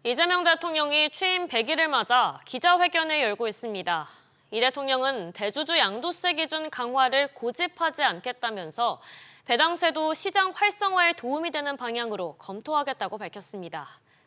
이재명 대통령이 취임 100일을 맞아 기자회견을 열고 있습니다. 이 대통령은 대주주 양도세 기준 강화를 고집하지 않겠다면서 배당세도 시장 활성화에 도움이 되는 방향으로 검토하겠다고 밝혔습니다.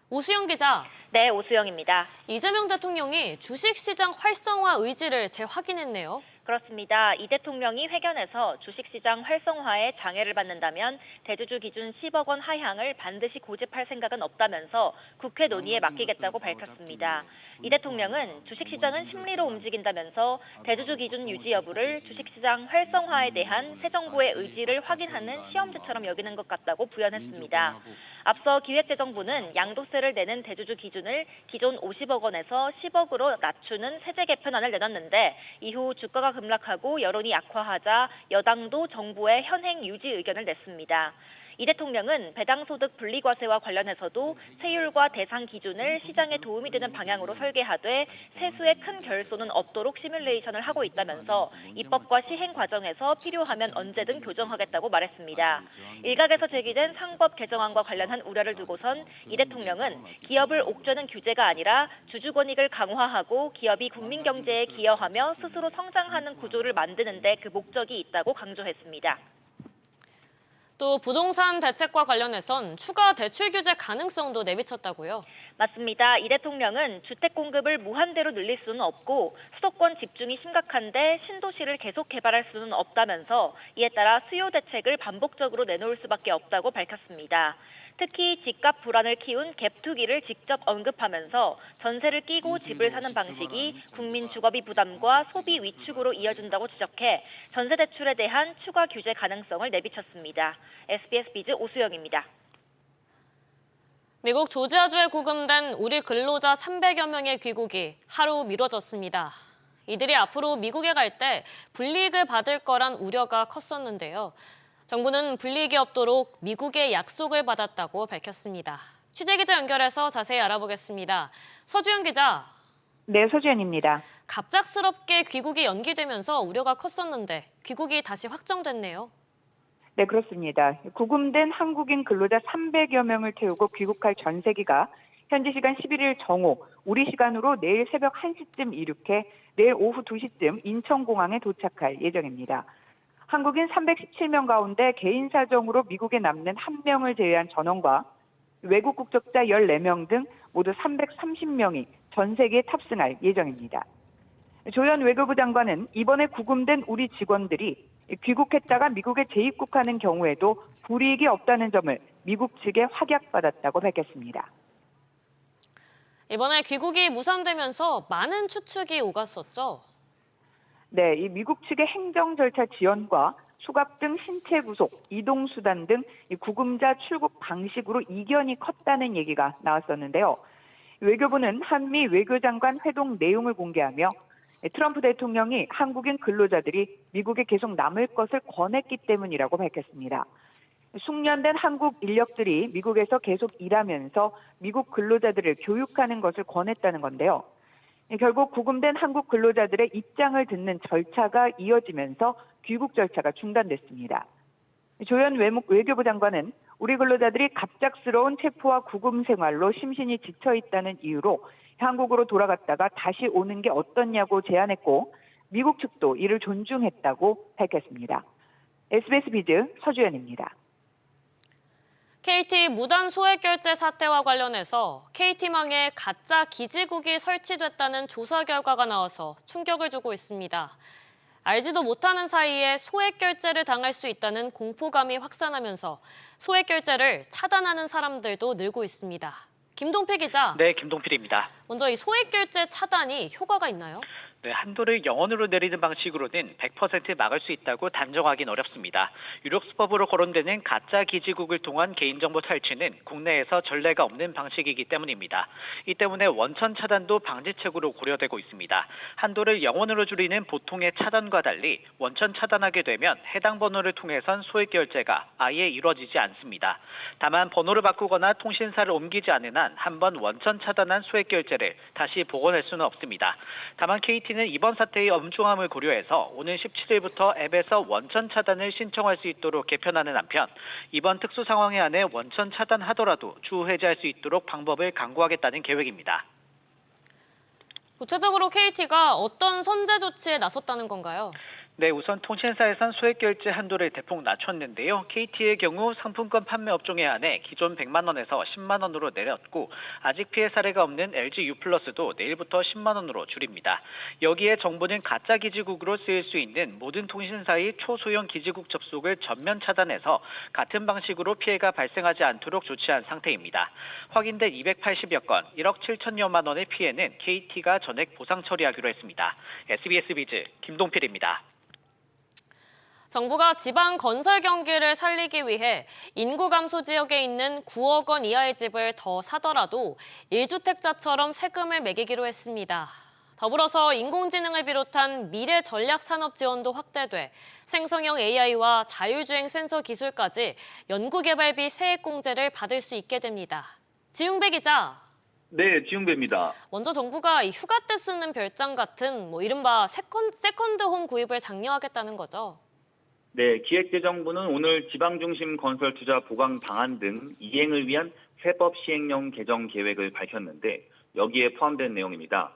오수영 기자, 네, 오수영입니다. 이재명 대통령이 주식시장 활성화 의지를 재확인했네요. 그렇습니다. 이 대통령이 회견에서 주식시장 활성화에 장애를 받는다면 대주주 기준 10억 원 하향을 반드시 고집할 생각은 없다면서 국회 논의에 맡기겠다고 밝혔습니다. 이 대통령은 주식시장은 심리로 움직인다면서 대주주 기준 유지 여부를 주식시장 활성화에 대한 새 정부의 의지를 확인하는 시험지처럼 여기는 것 같다고 부연했습니다. 앞서 기획재정부는 양도세를 내는 대주주 기준을 기존 50억 원에서 10억으로 낮추는 세제 개편안을 내놨는데 이후 주가가 급락하고 여론이 약화하자 여당도 정부의 현행 유지 의견을 냈습니다. 이 대통령은 배당소득 분리과세와 관련해서도 세율과 대상 기준을 시장에 도움이 되는 방향으로 설계하되 세수에 큰 결손은 없도록 시뮬레이션을 하고 있다면서 입법과 시행 과정에서 필요하면 언제든 교정하겠다고 말했습니다. 일각에서 제기된 상법 개정안과 관련한 우려를 두고선 이 대통령은 기업을 옥죄는 규제가 아니라 주주 권익을 강화하고 기업이 국민 경제에 기여하며 스스로 성장하는 구조를 만드는 데 그 목적이 있다고 강조했습니다. 또 부동산 대책과 관련해선 추가 대출 규제 가능성도 내비쳤다고요. 맞습니다. 이 대통령은 주택 공급을 무한대로 늘릴 수는 없고 수도권 집중이 심각한데 신도시를 계속 개발할 수는 없다면서 이에 따라 수요 대책을 반복적으로 내놓을 수밖에 없다고 밝혔습니다. 특히 집값 불안을 키운 갭투기를 직접 언급하면서 전세를 끼고 집을 사는 방식이 국민 주거비 부담과 소비 위축으로 이어진다고 지적해 전세 대출에 대한 추가 규제 가능성을 내비쳤습니다. SBS 비즈 오수영입니다. 미국 조지아주에 구금된 우리 근로자 300여 명의 귀국이 하루 미뤄졌습니다. 이들이 앞으로 미국에 갈 때 불이익을 받을 거란 우려가 컸었는데요. 정부는 불이익이 없도록 미국의 약속을 받았다고 밝혔습니다. 취재기자 연결해서 자세히 알아보겠습니다. 서주영 기자. 네, 서주연입니다. 갑작스럽게 귀국이 연기되면서 우려가 컸었는데 귀국이 다시 확정됐네요. 네, 그렇습니다. 구금된 한국인 근로자 300여 명을 태우고 귀국할 전세기가 현지 시간 11일 정오, 우리 시간으로 내일 새벽 1시쯤 이륙해 내일 오후 2시쯤 인천공항에 도착할 예정입니다. 한국인 317명 가운데 개인 사정으로 미국에 남는 1명을 제외한 전원과 외국 국적자 14명 등 모두 330명이 전세기에 탑승할 예정입니다. 조현 외교부 장관은 이번에 구금된 우리 직원들이 귀국했다가 미국에 재입국하는 경우에도 불이익이 없다는 점을 미국 측에 확약받았다고 밝혔습니다. 이번에 귀국이 무산되면서 많은 추측이 오갔었죠. 네, 이 미국 측의 행정 절차 지연과 수갑 등 신체 구속, 이동 수단 등 구금자 출국 방식으로 이견이 컸다는 얘기가 나왔었는데요. 외교부는 한미 외교장관 회동 내용을 공개하며 트럼프 대통령이 한국인 근로자들이 미국에 계속 남을 것을 권했기 때문이라고 밝혔습니다. 숙련된 한국 인력들이 미국에서 계속 일하면서 미국 근로자들을 교육하는 것을 권했다는 건데요. 결국 구금된 한국 근로자들의 입장을 듣는 절차가 이어지면서 귀국 절차가 중단됐습니다. 조현 외교부 장관은 우리 근로자들이 갑작스러운 체포와 구금 생활로 심신이 지쳐 있다는 이유로 한국으로 돌아갔다가 다시 오는 게 어떻냐고 제안했고 미국 측도 이를 존중했다고 밝혔습니다. SBS 비즈 서주연입니다. KT 무단 소액 결제 사태와 관련해서 KT망에 가짜 기지국이 설치됐다는 조사 결과가 나와서 충격을 주고 있습니다. 알지도 못하는 사이에 소액 결제를 당할 수 있다는 공포감이 확산하면서 소액 결제를 차단하는 사람들도 늘고 있습니다. 김동필 기자. 네, 김동필입니다. 먼저 이 소액 결제 차단이 효과가 있나요? 네, 한도를 0원으로 내리는 방식으로는 100% 막을 수 있다고 단정하기는 어렵습니다. 유력수법으로 거론되는 가짜 기지국을 통한 개인정보 탈취는 국내에서 전례가 없는 방식이기 때문입니다. 이 때문에 원천 차단도 방지책으로 고려되고 있습니다. 한도를 0원으로 줄이는 보통의 차단과 달리 원천 차단하게 되면 해당 번호를 통해선 소액 결제가 아예 이루어지지 않습니다. 다만 번호를 바꾸거나 통신사를 옮기지 않은 한 한번 원천 차단한 소액 결제를 다시 복원할 수는 없습니다. 다만 KT KT는 이번 사태의 엄중함을 고려해서 오는 17일부터 앱에서 원천 차단을 신청할 수 있도록 개편하는 한편 이번 특수 상황에 한해 원천 차단하더라도 추후 해제할 수 있도록 방법을 강구하겠다는 계획입니다. 구체적으로 KT가 어떤 선제 조치에 나섰다는 건가요? 네, 우선 통신사에선 소액 결제 한도를 대폭 낮췄는데요. KT의 경우 상품권 판매 업종에 한해 기존 100만 원에서 10만 원으로 내렸고 아직 피해 사례가 없는 LG U+도 내일부터 10만 원으로 줄입니다. 여기에 정부는 가짜 기지국으로 쓰일 수 있는 모든 통신사의 초소형 기지국 접속을 전면 차단해서 같은 방식으로 피해가 발생하지 않도록 조치한 상태입니다. 확인된 280여 건, 1억 7천여만 원의 피해는 KT가 전액 보상 처리하기로 했습니다. SBS 비즈 김동필입니다. 정부가 지방 건설 경기를 살리기 위해 인구 감소 지역에 있는 9억 원 이하의 집을 더 사더라도 1주택자처럼 세금을 매기기로 했습니다. 더불어서 인공지능을 비롯한 미래 전략 산업 지원도 확대돼 생성형 AI와 자율주행 센서 기술까지 연구개발비 세액공제를 받을 수 있게 됩니다. 지웅배 기자. 네, 지웅배입니다. 먼저 정부가 이 휴가 때 쓰는 별장 같은 이른바 세컨드 홈 구입을 장려하겠다는 거죠. 네, 기획재정부는 오늘 지방중심 건설 투자 보강 방안 등 이행을 위한 세법 시행령 개정 계획을 밝혔는데 여기에 포함된 내용입니다.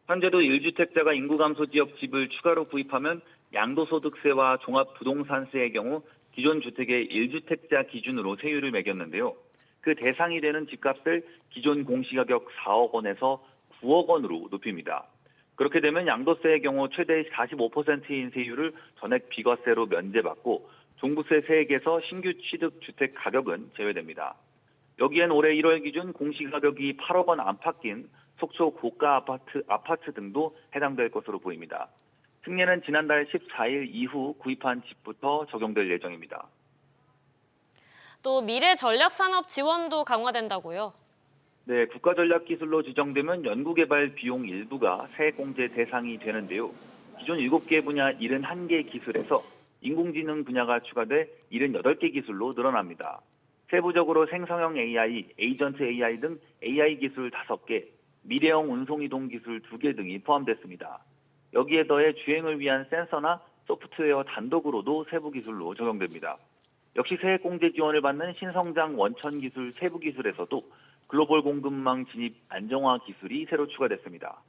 현재도 1주택자가 인구 감소 지역 집을 추가로 구입하면 양도소득세와 종합부동산세의 경우 기존 주택의 1주택자 기준으로 세율을 매겼는데요. 그 대상이 되는 집값을 기존 공시가격 4억 원에서 9억 원으로 높입니다. 그렇게 되면 양도세의 경우 최대 45%인 세율을 전액 비과세로 면제받고 종부세 세액에서 신규 취득 주택 가격은 제외됩니다. 여기엔 올해 1월 기준 공시가격이 8억 원 안팎인 속초 고가 아파트 등도 해당될 것으로 보입니다. 특례는 지난달 14일 이후 구입한 집부터 적용될 예정입니다. 또 미래 전략 산업 지원도 강화된다고요. 네, 국가전략기술로 지정되면 연구개발 비용 일부가 세액공제 대상이 되는데요. 기존 7개 분야 71개 기술에서 인공지능 분야가 추가돼 78개 기술로 늘어납니다. 세부적으로 생성형 AI, 에이전트 AI 등 AI 기술 5개, 미래형 운송이동 기술 2개 등이 포함됐습니다. 여기에 더해 주행을 위한 센서나 소프트웨어 단독으로도 세부 기술로 적용됩니다. 역시 세액공제 지원을 받는 신성장 원천 기술 세부 기술에서도 글로벌 공급망 진입 안정화 기술이 새로 추가됐습니다.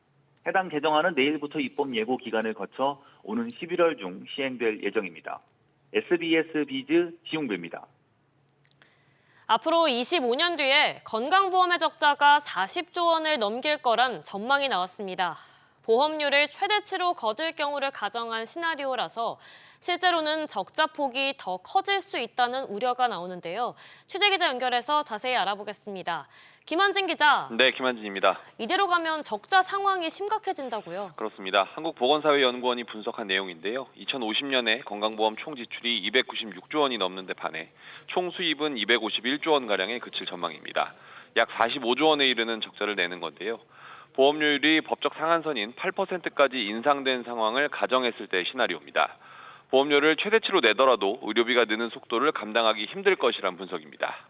해당 개정안은 내일부터 입법 예고 기간을 거쳐 오는 11월 중 시행될 예정입니다. SBS 비즈 지용배입니다. 앞으로 25년 뒤에 건강보험의 적자가 40조 원을 넘길 거란 전망이 나왔습니다. 보험료를 최대치로 거둘 경우를 가정한 시나리오라서 실제로는 적자 폭이 더 커질 수 있다는 우려가 나오는데요. 취재기자 연결해서 자세히 알아보겠습니다. 김한진 기자. 네, 김한진입니다. 이대로 가면 적자 상황이 심각해진다고요? 그렇습니다. 한국보건사회연구원이 분석한 내용인데요. 2050년에 건강보험 총 지출이 296조 원이 넘는 데 반해 총 수입은 251조 원가량에 그칠 전망입니다. 약 45조 원에 이르는 적자를 내는 건데요. 보험료율이 법적 상한선인 8%까지 인상된 상황을 가정했을 때의 시나리오입니다. 보험료를 최대치로 내더라도 의료비가 느는 속도를 감당하기 힘들 것이란 분석입니다.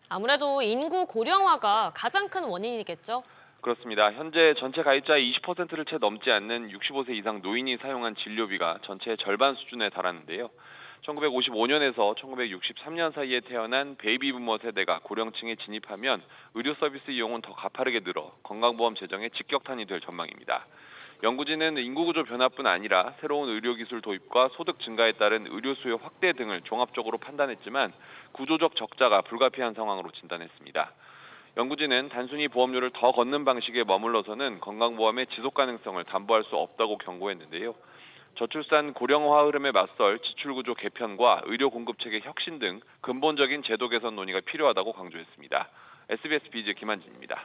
아무래도 인구 고령화가 가장 큰 원인이겠죠? 그렇습니다. 현재 전체 가입자의 20%를 채 넘지 않는 65세 이상 노인이 사용한 진료비가 전체의 절반 수준에 달하는데요. 1955년에서 1963년 사이에 태어난 베이비부머 세대가 고령층에 진입하면 의료 서비스 이용은 더 가파르게 늘어 건강보험 재정에 직격탄이 될 전망입니다. 연구진은 인구구조 변화뿐 아니라 새로운 의료기술 도입과 소득 증가에 따른 의료 수요 확대 등을 종합적으로 판단했지만 구조적 적자가 불가피한 상황으로 진단했습니다. 연구진은 단순히 보험료를 더 걷는 방식에 머물러서는 건강보험의 지속 가능성을 담보할 수 없다고 경고했는데요. 저출산 고령화 흐름에 맞설 지출구조 개편과 의료 공급체계 혁신 등 근본적인 제도 개선 논의가 필요하다고 강조했습니다. SBS 비즈 김한진입니다.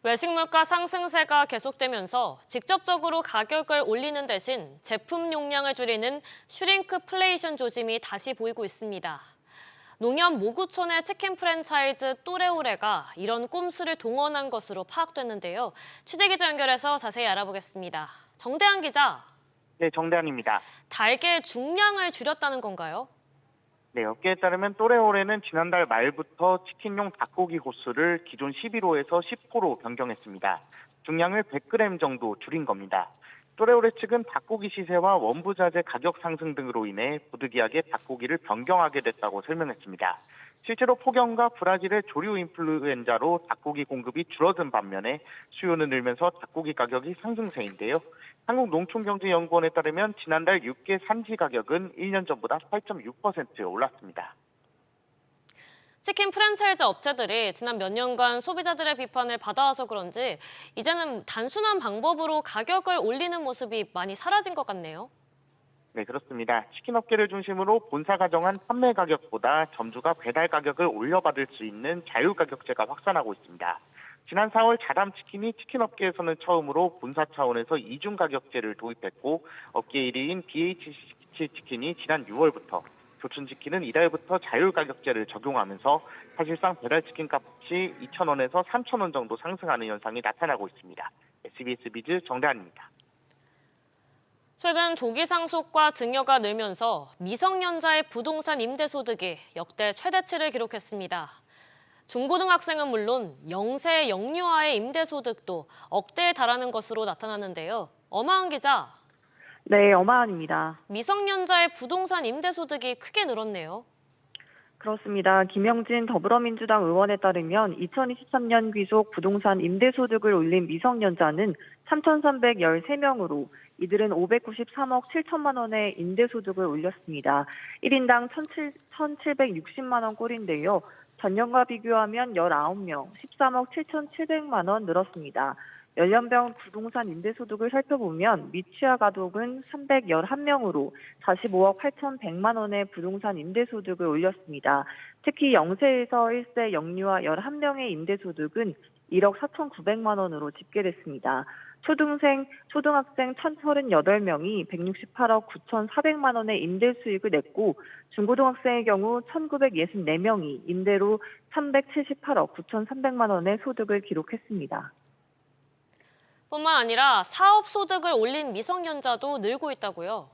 외식 물가 상승세가 계속되면서 직접적으로 가격을 올리는 대신 제품 용량을 줄이는 슈링크플레이션 조짐이 다시 보이고 있습니다. 농협 모구촌의 치킨 프랜차이즈 또레오레가 이런 꼼수를 동원한 것으로 파악됐는데요. 취재기자 연결해서 자세히 알아보겠습니다. 정대한 기자. 네, 정대한입니다. 달걀 중량을 줄였다는 건가요? 네, 업계에 따르면 또레오레는 지난달 말부터 치킨용 닭고기 호수를 기존 11호에서 10호로 변경했습니다. 중량을 100g 정도 줄인 겁니다. 또레오레 측은 닭고기 시세와 원부자재 가격 상승 등으로 인해 부득이하게 닭고기를 변경하게 됐다고 설명했습니다. 실제로 폭염과 브라질의 조류 인플루엔자로 닭고기 공급이 줄어든 반면에 수요는 늘면서 닭고기 가격이 상승세인데요. 한국농촌경제연구원에 따르면 지난달 육개 산지 가격은 1년 전보다 8.6% 올랐습니다. 치킨 프랜차이즈 업체들이 지난 몇 년간 소비자들의 비판을 받아와서 그런지 이제는 단순한 방법으로 가격을 올리는 모습이 많이 사라진 것 같네요. 네, 그렇습니다. 치킨 업계를 중심으로 본사가 정한 판매 가격보다 점주가 배달 가격을 올려받을 수 있는 자율가격제가 확산하고 있습니다. 지난 4월 자담치킨이 치킨 업계에서는 처음으로 본사 차원에서 이중가격제를 도입했고 업계 1위인 BHC치킨이 지난 6월부터, 교촌치킨은 이달부터 자율가격제를 적용하면서 사실상 배달치킨 값이 2,000원에서 3,000원 정도 상승하는 현상이 나타나고 있습니다. SBS 비즈 정대한입니다. 최근 조기 상속과 증여가 늘면서 미성년자의 부동산 임대소득이 역대 최대치를 기록했습니다. 중고등학생은 물론 영세 영유아의 임대소득도 억대에 달하는 것으로 나타나는데요. 엄하은 기자, 네, 엄하은입니다. 미성년자의 부동산 임대소득이 크게 늘었네요. 그렇습니다. 김영진 더불어민주당 의원에 따르면 2023년 귀속 부동산 임대소득을 올린 미성년자는 3,313명으로 이들은 593억 7천만 원의 임대소득을 올렸습니다. 1인당 1,760만 원 꼴인데요. 전년과 비교하면 19명, 13억 7,700만 원 늘었습니다. 연령별 부동산 임대소득을 살펴보면 미취학 가족은 311명으로 45억 8,100만 원의 부동산 임대소득을 올렸습니다. 특히 0세에서 1세 영유아 11명의 임대소득은 1억 4,900만 원으로 집계됐습니다. 초등학생 1,038명이 168억 9,400만 원의 임대 수익을 냈고 중고등학생의 경우 1,964명이 임대로 378억 9,300만 원의 소득을 기록했습니다. 뿐만 아니라 사업 소득을 올린 미성년자도 늘고 있다고요.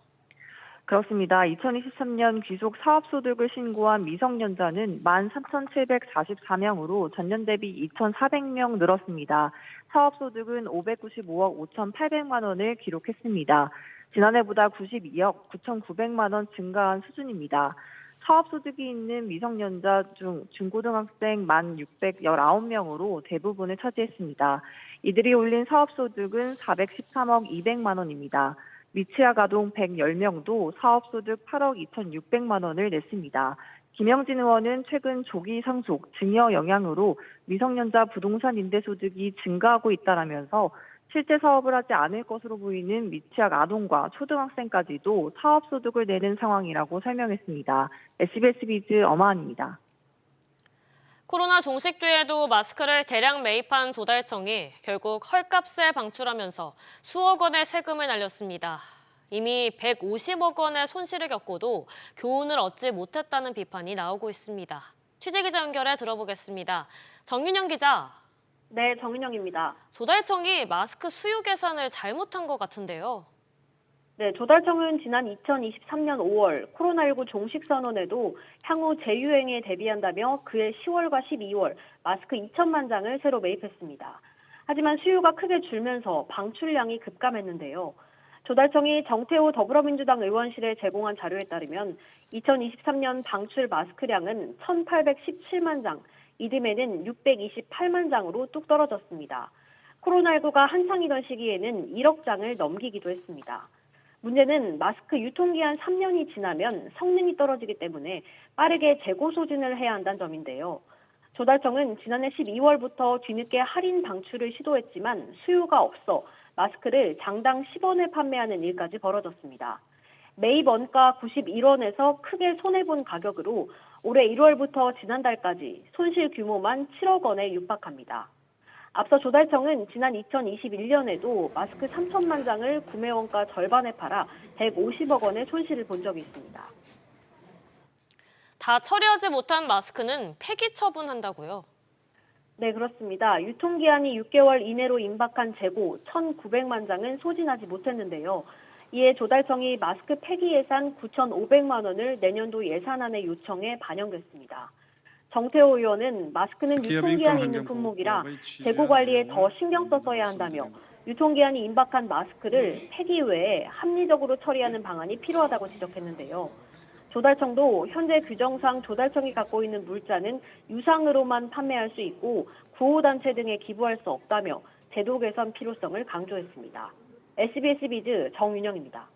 그렇습니다. 2023년 귀속 사업소득을 신고한 미성년자는 13,744명으로 전년 대비 2,400명 늘었습니다. 사업소득은 595억 5,800만 원을 기록했습니다. 지난해보다 92억 9,900만 원 증가한 수준입니다. 사업소득이 있는 미성년자 중 중고등학생 1,619명으로 대부분을 차지했습니다. 이들이 올린 사업소득은 413억 200만 원입니다. 미취학 아동 110명도 사업소득 8억 2,600만 원을 냈습니다. 김영진 의원은 최근 조기 상속, 증여 영향으로 미성년자 부동산 임대소득이 증가하고 있다라면서 실제 사업을 하지 않을 것으로 보이는 미취학 아동과 초등학생까지도 사업소득을 내는 상황이라고 설명했습니다. SBS 비즈 엄하은입니다. 코로나 종식 뒤에도 마스크를 대량 매입한 조달청이 결국 헐값에 방출하면서 수억 원의 세금을 날렸습니다. 이미 150억 원의 손실을 겪고도 교훈을 얻지 못했다는 비판이 나오고 있습니다. 취재기자 연결해 들어보겠습니다. 정윤영 기자. 네, 정윤영입니다. 조달청이 마스크 수요 계산을 잘못한 것 같은데요. 네, 조달청은 지난 2023년 5월 코로나19 종식 선언에도 향후 재유행에 대비한다며 그해 10월과 12월 마스크 2천만 장을 새로 매입했습니다. 하지만 수요가 크게 줄면서 방출량이 급감했는데요. 조달청이 정태호 더불어민주당 의원실에 제공한 자료에 따르면 2023년 방출 마스크량은 1,817만 장, 이듬해는 628만 장으로 뚝 떨어졌습니다. 코로나19가 한창이던 시기에는 1억 장을 넘기기도 했습니다. 문제는 마스크 유통기한 3년이 지나면 성능이 떨어지기 때문에 빠르게 재고 소진을 해야 한다는 점인데요. 조달청은 지난해 12월부터 뒤늦게 할인 방출을 시도했지만 수요가 없어 마스크를 장당 10원에 판매하는 일까지 벌어졌습니다. 매입 원가 91원에서 크게 손해본 가격으로 올해 1월부터 지난달까지 손실 규모만 7억 원에 육박합니다. 앞서 조달청은 지난 2021년에도 마스크 3천만 장을 구매 원가 절반에 팔아 150억 원의 손실을 본 적이 있습니다. 다 처리하지 못한 마스크는 폐기 처분한다고요? 네, 그렇습니다. 유통기한이 6개월 이내로 임박한 재고 1,900만 장은 소진하지 못했는데요. 이에 조달청이 마스크 폐기 예산 9,500만 원을 내년도 예산안에 요청해 반영됐습니다. 정태호 의원은 마스크는 유통기한이 있는 품목이라 재고 관리에 더 신경 써야 한다며 유통기한이 임박한 마스크를 폐기 외에 합리적으로 처리하는 방안이 필요하다고 지적했는데요. 조달청도 현재 규정상 조달청이 갖고 있는 물자는 유상으로만 판매할 수 있고 구호단체 등에 기부할 수 없다며 제도 개선 필요성을 강조했습니다. SBS 비즈 정윤영입니다.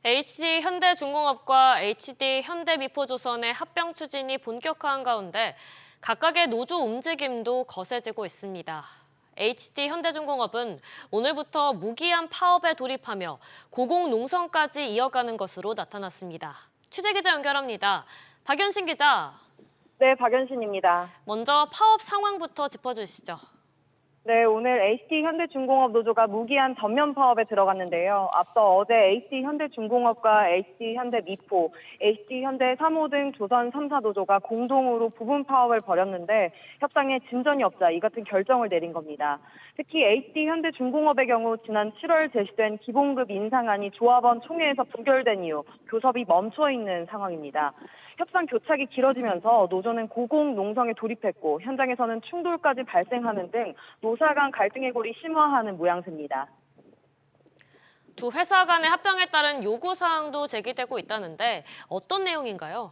HD 현대중공업과 HD 현대미포조선의 합병 추진이 본격화한 가운데 각각의 노조 움직임도 거세지고 있습니다. HD 현대중공업은 오늘부터 무기한 파업에 돌입하며 고공농성까지 이어가는 것으로 나타났습니다. 취재기자 연결합니다. 박연신 기자. 네, 박연신입니다. 먼저 파업 상황부터 짚어주시죠. 네, 오늘 HD 현대중공업 노조가 무기한 전면 파업에 들어갔는데요. 앞서 어제 HD 현대중공업과 HD 현대미포, HD 현대3호 등 조선 3사 노조가 공동으로 부분 파업을 벌였는데 협상에 진전이 없자 이 같은 결정을 내린 겁니다. 특히 HD 현대중공업의 경우 지난 7월 제시된 기본급 인상안이 조합원 총회에서 부결된 이후 교섭이 멈춰 있는 상황입니다. 협상 교착이 길어지면서 노조는 고공농성에 돌입했고 현장에서는 충돌까지 발생하는 등 노사 간 갈등의 골이 심화하는 모양새입니다. 두 회사 간의 합병에 따른 요구사항도 제기되고 있다는데 어떤 내용인가요?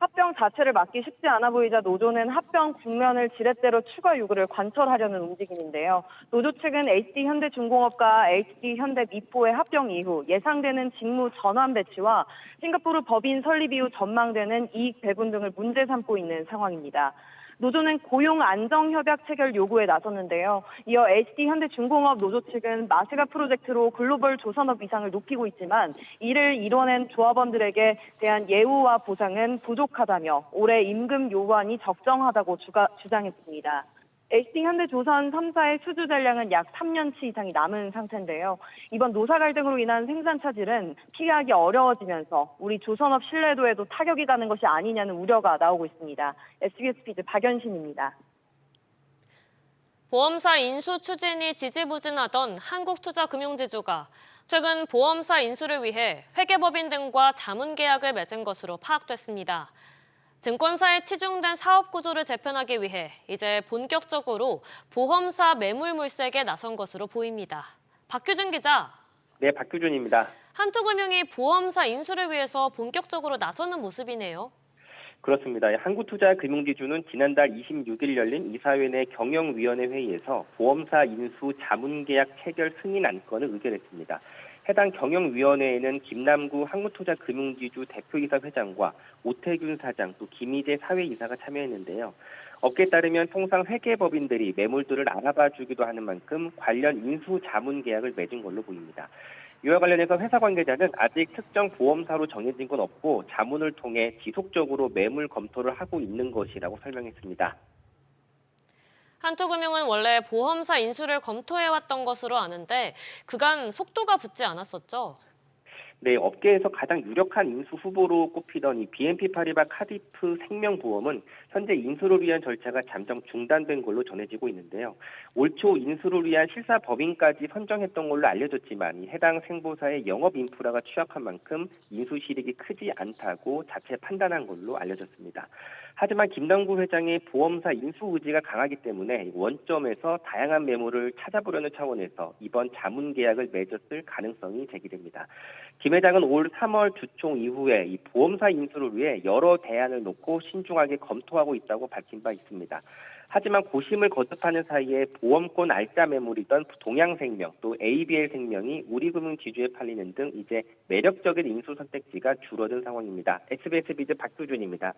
합병 자체를 막기 쉽지 않아 보이자 노조는 합병 국면을 지렛대로 추가 요구를 관철하려는 움직임인데요. 노조 측은 HD 현대중공업과 HD 현대미포의 합병 이후 예상되는 직무 전환 배치와 싱가포르 법인 설립 이후 전망되는 이익 배분 등을 문제 삼고 있는 상황입니다. 노조는 고용 안정 협약 체결 요구에 나섰는데요. 이어 HD 현대중공업 노조 측은 마스가 프로젝트로 글로벌 조선업 위상을 높이고 있지만 이를 이뤄낸 조합원들에게 대한 예우와 보상은 부족하다며 올해 임금 요구안이 적정하다고 주장했습니다. HD 현대조선 3사의 수주 잔량은 약 3년치 이상이 남은 상태인데요. 이번 노사 갈등으로 인한 생산 차질은 피하기 어려워지면서 우리 조선업 신뢰도에도 타격이 가는 것이 아니냐는 우려가 나오고 있습니다. SBS 비즈 박연신입니다. 보험사 인수 추진이 지지부진하던 한국투자금융지주가 최근 보험사 인수를 위해 회계법인 등과 자문계약을 맺은 것으로 파악됐습니다. 증권사의 치중된 사업 구조를 재편하기 위해 이제 본격적으로 보험사 매물 물색에 나선 것으로 보입니다. 박규준 기자. 네, 박규준입니다. 한투금융이 보험사 인수를 위해서 본격적으로 나서는 모습이네요. 그렇습니다. 한국투자금융지주는 지난달 26일 열린 이사회 내 경영위원회 회의에서 보험사 인수 자문계약 체결 승인 안건을 의결했습니다. 해당 경영위원회에는 김남구 한국투자금융지주 대표이사 회장과 오태균 사장 또 김희재 사회이사가 참여했는데요. 업계에 따르면 통상 회계법인들이 매물들을 알아봐주기도 하는 만큼 관련 인수 자문 계약을 맺은 걸로 보입니다. 이와 관련해서 회사 관계자는 아직 특정 보험사로 정해진 건 없고 자문을 통해 지속적으로 매물 검토를 하고 있는 것이라고 설명했습니다. 한투금융은 원래 보험사 인수를 검토해왔던 것으로 아는데 그간 속도가 붙지 않았었죠? 네, 업계에서 가장 유력한 인수 후보로 꼽히던 이 BNP 파리바 카디프 생명보험은 현재 인수를 위한 절차가 잠정 중단된 걸로 전해지고 있는데요. 올 초 인수를 위한 실사 법인까지 선정했던 걸로 알려졌지만 해당 생보사의 영업 인프라가 취약한 만큼 인수 실익이 크지 않다고 자체 판단한 걸로 알려졌습니다. 하지만 김남구 회장의 보험사 인수 의지가 강하기 때문에 원점에서 다양한 매물을 찾아보려는 차원에서 이번 자문 계약을 맺었을 가능성이 제기됩니다. 김 회장은 올 3월 주총 이후에 이 보험사 인수를 위해 여러 대안을 놓고 신중하게 검토하고 있다고 밝힌 바 있습니다. 하지만 고심을 거듭하는 사이에 보험권 알짜 매물이던 동양생명 또 ABL생명이 우리금융지주에 팔리는 등 이제 매력적인 인수 선택지가 줄어든 상황입니다. SBS 비즈 박규준입니다.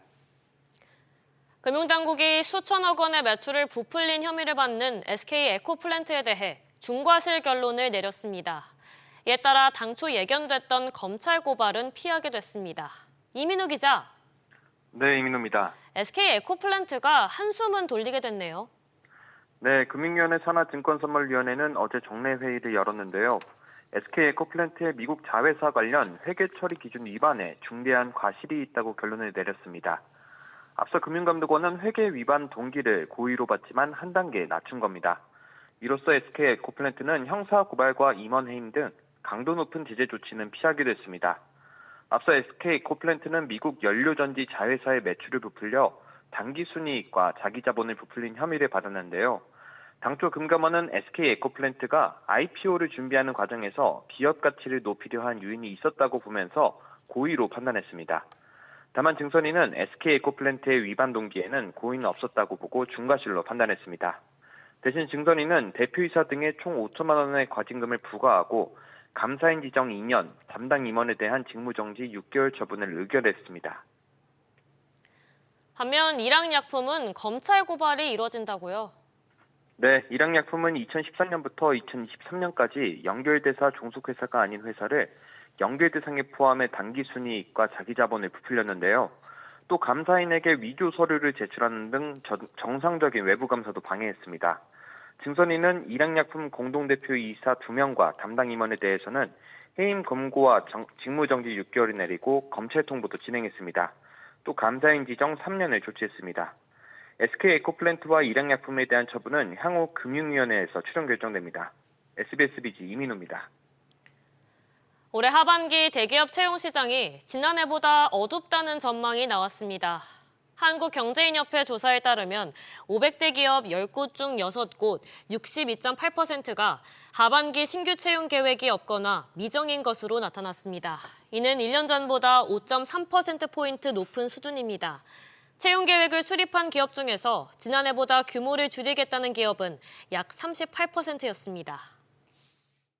금융당국이 수천억 원의 매출을 부풀린 혐의를 받는 SK에코플랜트에 대해 중과실 결론을 내렸습니다. 이에 따라 당초 예견됐던 검찰 고발은 피하게 됐습니다. 이민우 기자. 네, 이민우입니다. SK에코플랜트가 한숨은 돌리게 됐네요. 네, 금융위원회 산하증권선물위원회는 어제 정례 회의를 열었는데요. SK에코플랜트의 미국 자회사 관련 회계 처리 기준 위반에 중대한 과실이 있다고 결론을 내렸습니다. 앞서 금융감독원은 회계 위반 동기를 고의로 봤지만 한 단계 낮춘 겁니다. 이로써 SK에코플랜트는 형사 고발과 임원 해임 등 강도 높은 제재 조치는 피하기로 했습니다. 앞서 SK에코플랜트는 미국 연료전지 자회사의 매출을 부풀려 당기순이익과 자기 자본을 부풀린 혐의를 받았는데요. 당초 금감원은 SK에코플랜트가 IPO를 준비하는 과정에서 기업 가치를 높이려 한 요인이 있었다고 보면서 고의로 판단했습니다. 다만 증선위는 SK에코플랜트의 위반 동기에는 고의는 없었다고 보고 중과실로 판단했습니다. 대신 증선위는 대표이사 등의 총 5천만 원의 과징금을 부과하고 감사인 지정 2년, 담당 임원에 대한 직무정지 6개월 처분을 의결했습니다. 반면 일항약품은 검찰 고발이 이뤄진다고요? 네, 일항약품은 2013년부터 2023년까지 연결대사 종속회사가 아닌 회사를 연결대상에 포함해 당기순이익과 자기자본을 부풀렸는데요. 또 감사인에게 위조 서류를 제출하는 등 정상적인 외부 감사도 방해했습니다. 증선위는 일항약품 공동대표이사 2명과 담당 임원에 대해서는 해임 검고와 직무정지 6개월을 내리고 검찰 통보도 진행했습니다. 또 감사인 지정 3년을 조치했습니다. SK에코플랜트와 일항약품에 대한 처분은 향후 금융위원회에서 최종 결정됩니다. SBS BG 이민호입니다. 올해 하반기 대기업 채용 시장이 지난해보다 어둡다는 전망이 나왔습니다. 한국경제인협회 조사에 따르면 500대 기업 10곳 중 6곳, 62.8%가 하반기 신규 채용 계획이 없거나 미정인 것으로 나타났습니다. 이는 1년 전보다 5.3%포인트 높은 수준입니다. 채용 계획을 수립한 기업 중에서 지난해보다 규모를 줄이겠다는 기업은 약 38%였습니다.